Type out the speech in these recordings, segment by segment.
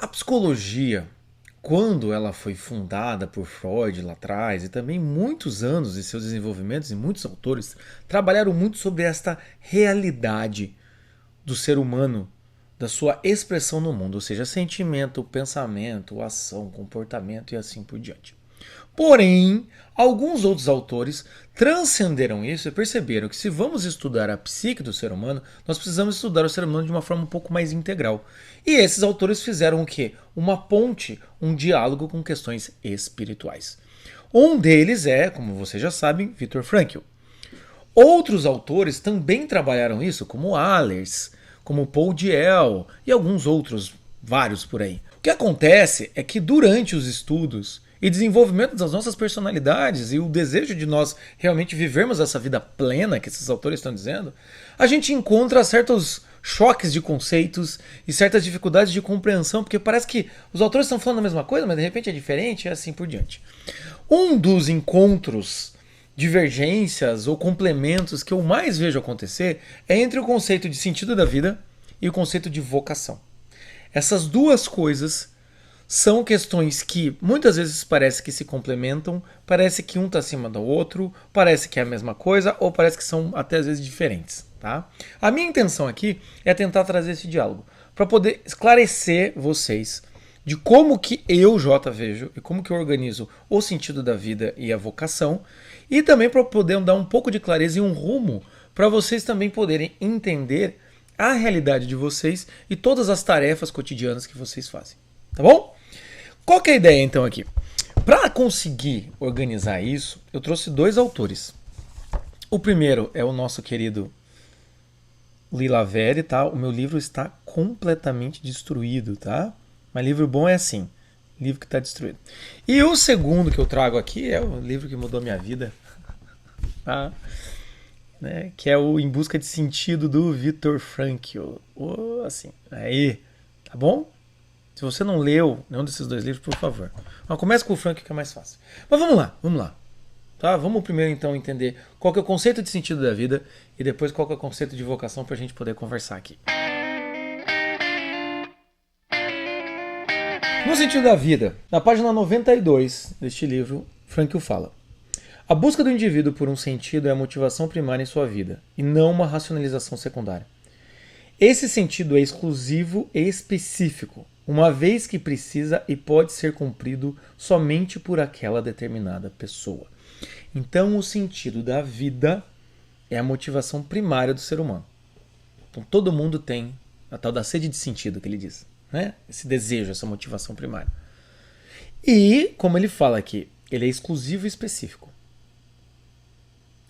A psicologia, quando ela foi fundada por Freud lá atrás, e também muitos anos de seus desenvolvimentos, e muitos autores trabalharam muito sobre esta realidade do ser humano, da sua expressão no mundo, ou seja, sentimento, pensamento, ação, comportamento e assim por diante. Porém, alguns outros autores transcenderam isso e perceberam que se vamos estudar a psique do ser humano, nós precisamos estudar o ser humano de uma forma um pouco mais integral. E esses autores fizeram o quê? Uma ponte, um diálogo com questões espirituais. Um deles é, como vocês já sabem, Viktor Frankl. Outros autores também trabalharam isso, como Allers, como Paul Diel e alguns outros, vários por aí. O que acontece é que durante os estudos e desenvolvimento das nossas personalidades e o desejo de nós realmente vivermos essa vida plena que esses autores estão dizendo, a gente encontra certos choques de conceitos e certas dificuldades de compreensão, porque parece que os autores estão falando a mesma coisa, mas de repente é diferente e assim por diante. Um dos encontros, divergências ou complementos que eu mais vejo acontecer é entre o conceito de sentido da vida e o conceito de vocação. Essas duas coisas são questões que muitas vezes parece que se complementam, parece que um está acima do outro, parece que é a mesma coisa ou parece que são até às vezes diferentes. Tá? A minha intenção aqui é tentar trazer esse diálogo para poder esclarecer vocês de como que eu, Jota, vejo e como que eu organizo o sentido da vida e a vocação, e também para poder dar um pouco de clareza e um rumo para vocês também poderem entender a realidade de vocês e todas as tarefas cotidianas que vocês fazem. Tá bom? Qual que é a ideia então aqui? Para conseguir organizar isso, eu trouxe dois autores. O primeiro é o nosso querido Lila Vere, tá? O meu livro está completamente destruído, tá? Mas livro bom é assim, livro que está destruído. E o segundo que eu trago aqui é o livro que mudou minha vida, tá? Né? Que é o Em Busca de Sentido do Viktor Frankl. Assim, aí, tá bom? Se você não leu nenhum desses dois livros, por favor. Mas comece com o Frankl que é mais fácil. Mas vamos lá. Tá? Vamos primeiro então entender qual que é o conceito de sentido da vida e depois qual que é o conceito de vocação para a gente poder conversar aqui. No sentido da vida, na página 92 deste livro, Frankl fala: a busca do indivíduo por um sentido é a motivação primária em sua vida, e não uma racionalização secundária. Esse sentido é exclusivo e específico, uma vez que precisa e pode ser cumprido somente por aquela determinada pessoa. Então, o sentido da vida é a motivação primária do ser humano. Então, todo mundo tem a tal da sede de sentido, que ele diz, né? Esse desejo, essa motivação primária. E, como ele fala aqui, ele é exclusivo e específico.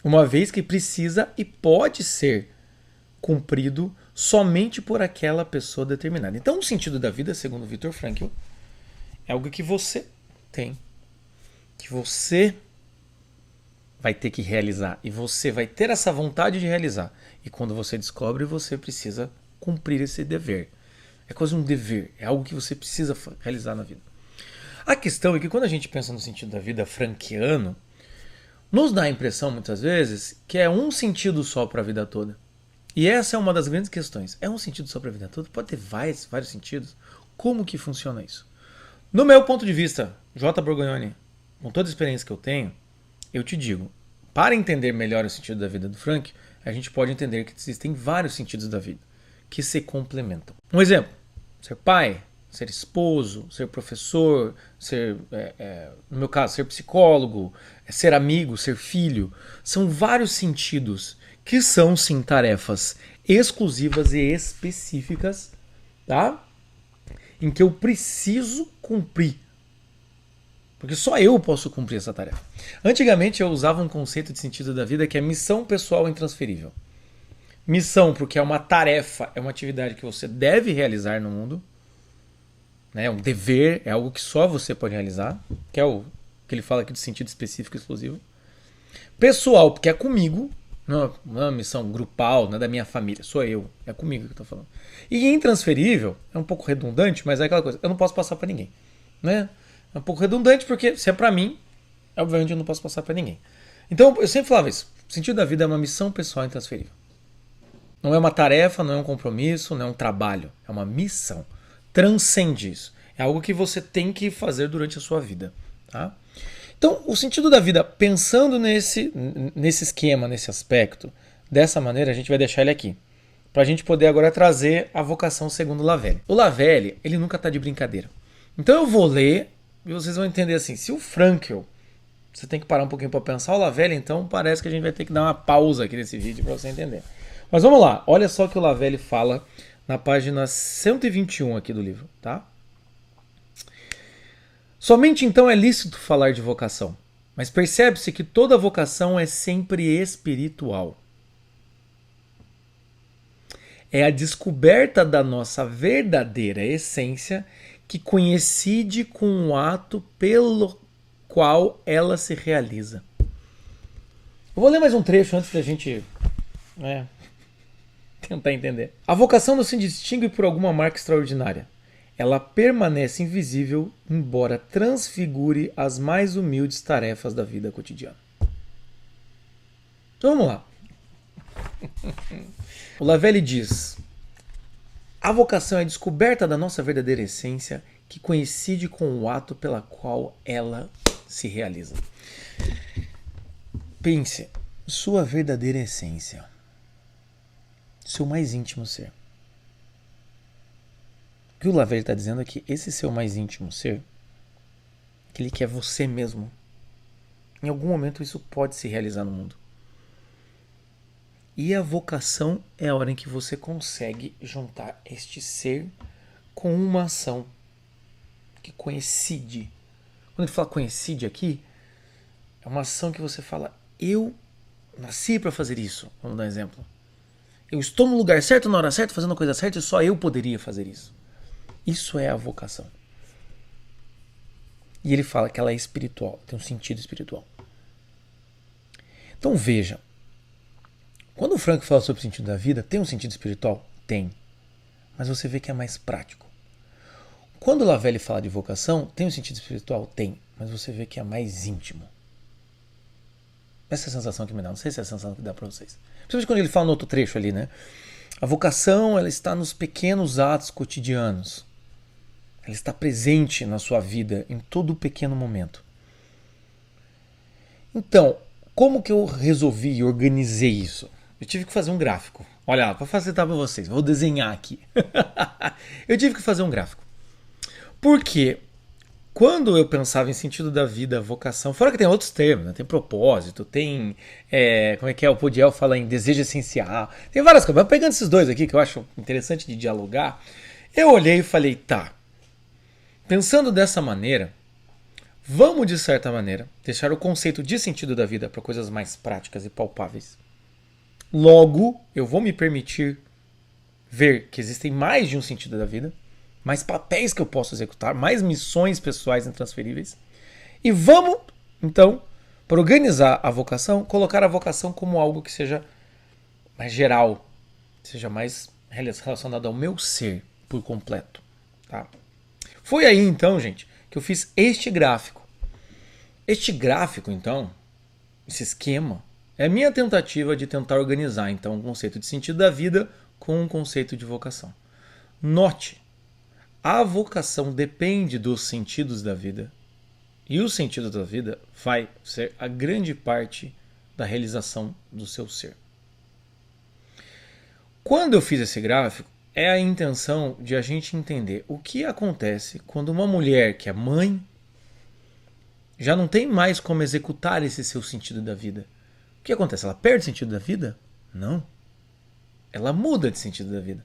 Uma vez que precisa e pode ser cumprido somente por aquela pessoa determinada. Então, o sentido da vida, segundo Viktor Frankl, é algo que você tem, que você vai ter que realizar, e você vai ter essa vontade de realizar. E quando você descobre, você precisa cumprir esse dever. É quase um dever, é algo que você precisa realizar na vida. A questão é que quando a gente pensa no sentido da vida franquiano, nos dá a impressão, muitas vezes, que é um sentido só para a vida toda. E essa é uma das grandes questões. É um sentido só para a vida toda? Pode ter vários sentidos? Como que funciona isso? No meu ponto de vista, J. Borgognoni, com toda a experiência que eu tenho, eu te digo, para entender melhor o sentido da vida do Frankl, a gente pode entender que existem vários sentidos da vida que se complementam. Um exemplo, ser pai, ser esposo, ser professor, ser, no meu caso, ser psicólogo, ser amigo, ser filho. São vários sentidos que são, sim, tarefas exclusivas e específicas, tá? Em que eu preciso cumprir. Porque só eu posso cumprir essa tarefa. Antigamente eu usava um conceito de sentido da vida que é missão pessoal intransferível. Missão porque é uma tarefa, é uma atividade que você deve realizar no mundo. É um dever, é algo que só você pode realizar. Que é o que ele fala aqui de sentido específico e exclusivo. Pessoal, porque é comigo. Não é uma missão grupal, não é da minha família, sou eu, é comigo que eu tô falando. E intransferível, é um pouco redundante, mas é aquela coisa, eu não posso passar para ninguém, né? É um pouco redundante porque se é para mim, obviamente eu não posso passar para ninguém. Então eu sempre falava isso, o sentido da vida é uma missão pessoal intransferível. Não é uma tarefa, não é um compromisso, não é um trabalho, é uma missão. Transcende isso. É algo que você tem que fazer durante a sua vida. Tá? Então, o sentido da vida, pensando nesse esquema, nesse aspecto, dessa maneira, a gente vai deixar ele aqui. Para a gente poder agora trazer a vocação segundo o Lavelle. O Lavelle, ele nunca está de brincadeira. Então eu vou ler e vocês vão entender assim, se o Frankl, você tem que parar um pouquinho para pensar, o Lavelle, então parece que a gente vai ter que dar uma pausa aqui nesse vídeo para você entender. Mas vamos lá, olha só o que o Lavelle fala na página 121 aqui do livro, tá? Somente então é lícito falar de vocação, mas percebe-se que toda vocação é sempre espiritual. É a descoberta da nossa verdadeira essência que coincide com o ato pelo qual ela se realiza. Eu vou ler mais um trecho antes da gente tentar entender. A vocação não se distingue por alguma marca extraordinária. Ela permanece invisível, embora transfigure as mais humildes tarefas da vida cotidiana. Então vamos lá. O Lavelle diz: a vocação é a descoberta da nossa verdadeira essência que coincide com o ato pela qual ela se realiza. Pense, sua verdadeira essência, seu mais íntimo ser. O que o Lavelle está dizendo é que esse seu mais íntimo ser, aquele que é você mesmo, em algum momento isso pode se realizar no mundo. E a vocação é a hora em que você consegue juntar este ser com uma ação que coincide. Quando ele fala coincide aqui, é uma ação que você fala, eu nasci para fazer isso. Vamos dar um exemplo. Eu estou no lugar certo, na hora certa, fazendo a coisa certa e só eu poderia fazer isso. Isso é a vocação. E ele fala que ela é espiritual, tem um sentido espiritual. Então veja, quando o Frankl fala sobre o sentido da vida, tem um sentido espiritual? Tem. Mas você vê que é mais prático. Quando o Lavelle fala de vocação, tem um sentido espiritual? Tem. Mas você vê que é mais íntimo. Essa é a sensação que me dá. Não sei se é a sensação que dá para vocês. Principalmente quando ele fala no outro trecho ali, né? A vocação, ela está nos pequenos atos cotidianos. Ela está presente na sua vida em todo pequeno momento. Então, como que eu resolvi e organizei isso? Eu tive que fazer um gráfico. Olha lá, para facilitar para vocês, vou desenhar aqui. Eu tive que fazer um gráfico. Porque quando eu pensava em sentido da vida, vocação, fora que tem outros termos, né? Tem propósito, tem, como é que é, o Podiel fala em desejo essencial, tem várias coisas, mas pegando esses dois aqui que eu acho interessante de dialogar, eu olhei e falei, tá, pensando dessa maneira, vamos de certa maneira deixar o conceito de sentido da vida para coisas mais práticas e palpáveis. Logo, eu vou me permitir ver que existem mais de um sentido da vida, mais papéis que eu posso executar, mais missões pessoais intransferíveis. E vamos, então, para organizar a vocação, colocar a vocação como algo que seja mais geral, seja mais relacionado ao meu ser por completo. Tá? Foi aí, então, gente, que eu fiz este gráfico. Este gráfico, então, esse esquema, é a minha tentativa de tentar organizar, então, o conceito de sentido da vida com o conceito de vocação. Note, a vocação depende dos sentidos da vida. E o sentido da vida vai ser a grande parte da realização do seu ser. Quando eu fiz esse gráfico, é a intenção de a gente entender o que acontece quando uma mulher que é mãe já não tem mais como executar esse seu sentido da vida. O que acontece? Ela perde o sentido da vida? Não. Ela muda de sentido da vida.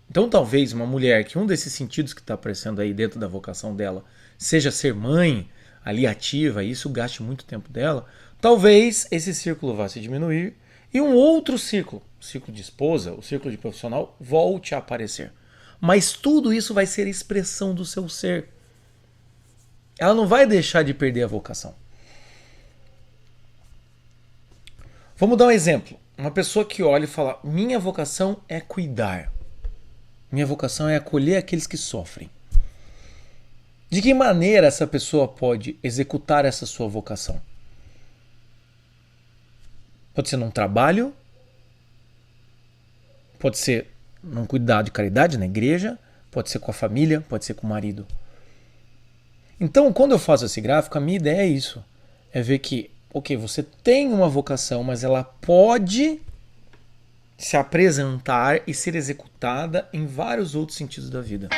Então talvez uma mulher que um desses sentidos que está aparecendo aí dentro da vocação dela seja ser mãe, ali ativa, e isso gaste muito tempo dela, talvez esse círculo vá se diminuir e um outro círculo, o círculo de esposa, o círculo de profissional, volte a aparecer. Mas tudo isso vai ser expressão do seu ser. Ela não vai deixar de perder a vocação. Vamos dar um exemplo. Uma pessoa que olha e fala, minha vocação é cuidar. Minha vocação é acolher aqueles que sofrem. De que maneira essa pessoa pode executar essa sua vocação? Pode ser num trabalho, pode ser num cuidado de caridade na igreja, pode ser com a família, pode ser com o marido. Então, quando eu faço esse gráfico, a minha ideia é isso. É ver que, ok, você tem uma vocação, mas ela pode se apresentar e ser executada em vários outros sentidos da vida.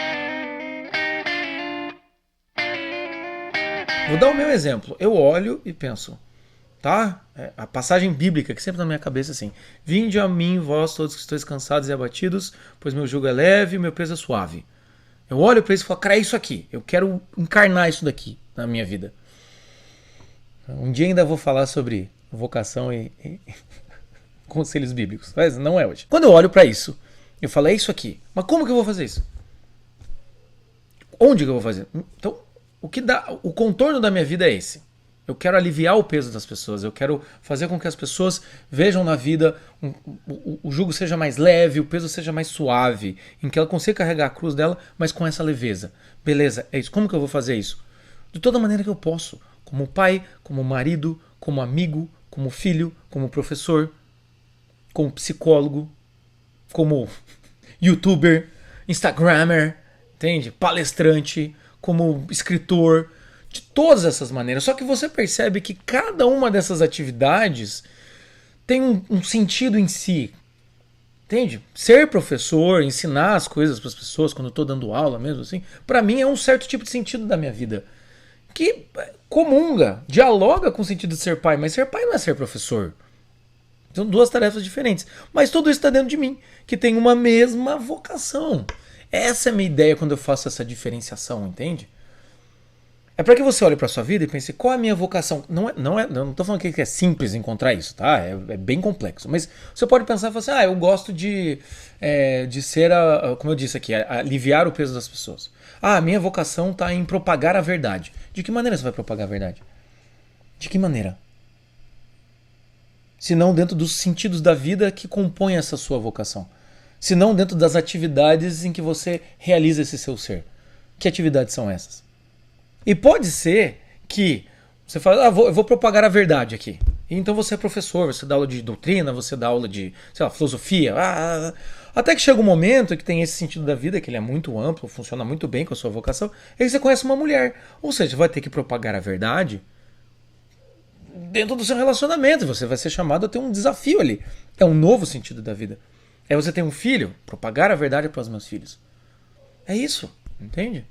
Vou dar o meu exemplo. Eu olho e penso, tá? A passagem bíblica que sempre na minha cabeça é assim: vinde a mim, vós todos que estáis cansados e abatidos, pois meu jugo é leve e meu peso é suave. Eu olho para isso e falo, cara, é isso aqui. Eu quero encarnar isso daqui na minha vida. Um dia ainda vou falar sobre vocação e conselhos bíblicos, mas não é hoje. Quando eu olho para isso, eu falo, é isso aqui. Mas como que eu vou fazer isso? Onde que eu vou fazer? Então, o contorno da minha vida é esse. Eu quero aliviar o peso das pessoas. Eu quero fazer com que as pessoas vejam na vida o jugo seja mais leve, o peso seja mais suave, em que ela consiga carregar a cruz dela, mas com essa leveza. Beleza, é isso. Como que eu vou fazer isso? De toda maneira que eu posso. Como pai, como marido, como amigo, como filho, como professor, como psicólogo, como youtuber, instagrammer, entende? Palestrante, como escritor, de todas essas maneiras. Só que você percebe que cada uma dessas atividades tem um sentido em si. Entende? Ser professor, ensinar as coisas para as pessoas quando eu estou dando aula mesmo assim, para mim é um certo tipo de sentido da minha vida. Que comunga, dialoga com o sentido de ser pai, mas ser pai não é ser professor. São duas tarefas diferentes. Mas tudo isso está dentro de mim, que tem uma mesma vocação. Essa é a minha ideia quando eu faço essa diferenciação, entende? É para que você olhe para sua vida e pense, qual é a minha vocação? Não estou falando que é simples encontrar isso, tá? É bem complexo. Mas você pode pensar e falar assim, eu gosto de ser, como eu disse aqui, aliviar o peso das pessoas. A minha vocação está em propagar a verdade. De que maneira você vai propagar a verdade? De que maneira? Se não dentro dos sentidos da vida que compõem essa sua vocação. Se não dentro das atividades em que você realiza esse seu ser. Que atividades são essas? E pode ser que você fala, eu vou propagar a verdade aqui. E então você é professor, você dá aula de doutrina, você dá aula de, sei lá, filosofia. Até que chega um momento que tem esse sentido da vida, que ele é muito amplo, funciona muito bem com a sua vocação, e aí você conhece uma mulher. Ou seja, vai ter que propagar a verdade dentro do seu relacionamento. Você vai ser chamado a ter um desafio ali. É um novo sentido da vida. É você ter um filho, propagar a verdade para os meus filhos. É isso, entende?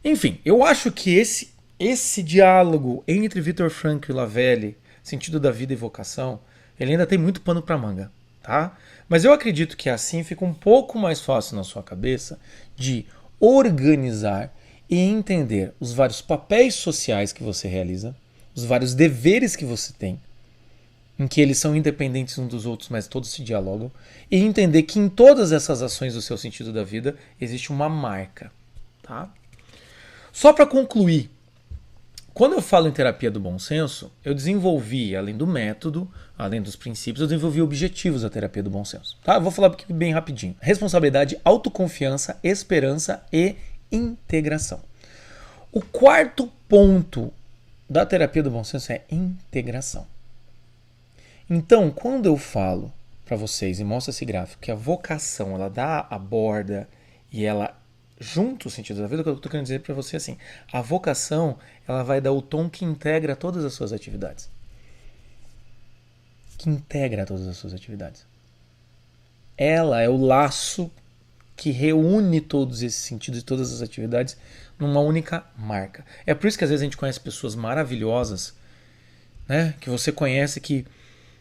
Enfim, eu acho que esse diálogo entre Viktor Frankl e Lavelle, sentido da vida e vocação, ele ainda tem muito pano para manga, tá? Mas eu acredito que assim fica um pouco mais fácil na sua cabeça de organizar e entender os vários papéis sociais que você realiza, os vários deveres que você tem, em que eles são independentes uns dos outros, mas todos se dialogam, e entender que em todas essas ações do seu sentido da vida existe uma marca, tá? Só para concluir, quando eu falo em terapia do bom senso, eu desenvolvi, além do método, além dos princípios, eu desenvolvi objetivos da terapia do bom senso. Tá? Eu vou falar aqui bem rapidinho. Responsabilidade, autoconfiança, esperança e integração. O quarto ponto da terapia do bom senso é integração. Então, quando eu falo para vocês e mostro esse gráfico que a vocação ela dá a borda e ela junto o sentido da vida, o que eu estou querendo dizer para você é assim, a vocação ela vai dar o tom que integra todas as suas atividades. Que integra todas as suas atividades. Ela é o laço que reúne todos esses sentidos e todas as atividades numa única marca. É por isso que às vezes a gente conhece pessoas maravilhosas, né, que você conhece que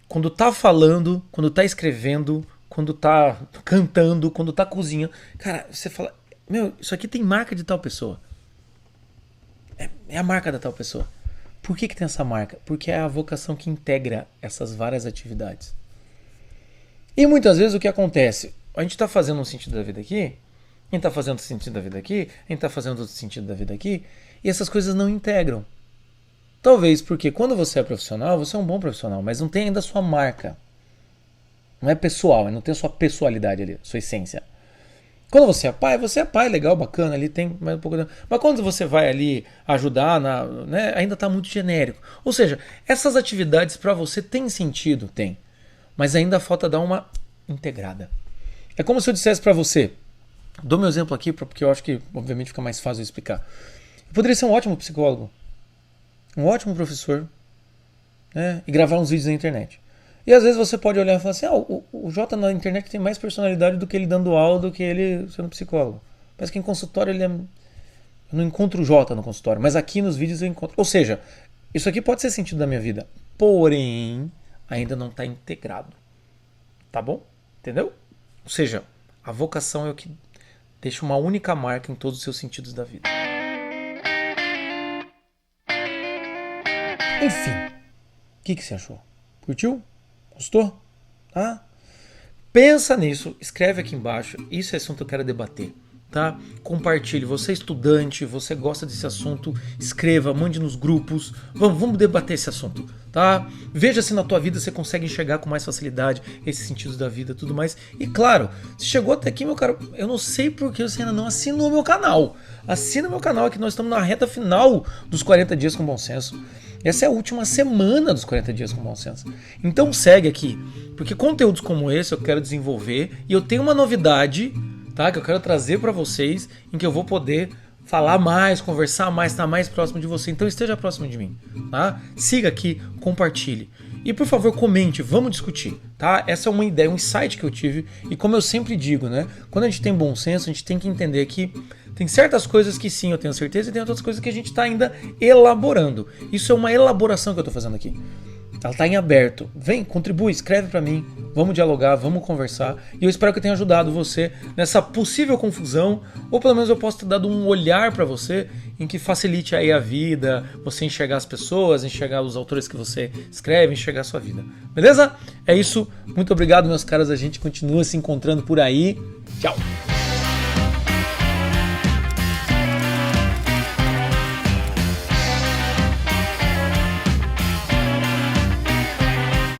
quando tá falando, quando tá escrevendo, quando tá cantando, quando tá cozinhando, cara, você fala, meu, isso aqui tem marca de tal pessoa. É a marca da tal pessoa. Por que tem essa marca? Porque é a vocação que integra essas várias atividades. E muitas vezes o que acontece? A gente está fazendo um sentido da vida aqui, a gente está fazendo outro sentido da vida aqui, a gente está fazendo outro sentido da vida aqui, e essas coisas não integram. Talvez porque quando você é profissional, você é um bom profissional, mas não tem ainda a sua marca. Não é pessoal, não tem a sua pessoalidade ali, a sua essência. Quando você é pai, legal, bacana, ali tem mais um pouco. Mas quando você vai ali ajudar, né, ainda está muito genérico. Ou seja, essas atividades para você têm sentido? Tem. Mas ainda falta dar uma integrada. É como se eu dissesse para você, Dou meu exemplo aqui porque eu acho que, obviamente, fica mais fácil de explicar. Eu poderia ser um ótimo psicólogo, um ótimo professor, né? E gravar uns vídeos na internet. E às vezes você pode olhar e falar assim, o Jota na internet tem mais personalidade do que ele dando aula, do que ele sendo psicólogo. Parece que em consultório ele é... Eu não encontro o Jota no consultório, mas aqui nos vídeos eu encontro. Ou seja, isso aqui pode ser sentido da minha vida, porém, ainda não está integrado. Tá bom? Entendeu? Ou seja, a vocação é o que deixa uma única marca em todos os seus sentidos da vida. Enfim, o que você achou? Curtiu? Gostou? Tá? Pensa nisso, escreve aqui embaixo. Isso é assunto que eu quero debater. Tá? Compartilhe. Você é estudante, você gosta desse assunto, escreva, mande nos grupos. Vamos debater esse assunto. Tá? Veja se na tua vida você consegue enxergar com mais facilidade esses sentidos da vida e tudo mais. E claro, se chegou até aqui, meu cara, eu não sei porque você ainda não assinou meu canal. Assina meu canal, que nós estamos na reta final dos 40 dias com bom senso. Essa é a última semana dos 40 dias com bom senso. Então segue aqui, porque conteúdos como esse eu quero desenvolver e eu tenho uma novidade, tá, que eu quero trazer para vocês, em que eu vou poder falar mais, conversar mais, estar mais próximo de você. Então esteja próximo de mim, tá? Siga aqui, compartilhe. E por favor, comente, vamos discutir, tá? Essa é uma ideia, um insight que eu tive. E como eu sempre digo, né? Quando a gente tem bom senso, a gente tem que entender que tem certas coisas que sim, eu tenho certeza, e tem outras coisas que a gente está ainda elaborando. Isso é uma elaboração que eu estou fazendo aqui. Ela está em aberto. Vem, contribui, escreve para mim. Vamos dialogar, vamos conversar. E eu espero que eu tenha ajudado você nessa possível confusão. Ou pelo menos eu possa ter dado um olhar para você em que facilite aí a vida, você enxergar as pessoas, enxergar os autores que você escreve, enxergar a sua vida. Beleza? É isso. Muito obrigado, meus caras. A gente continua se encontrando por aí. Tchau!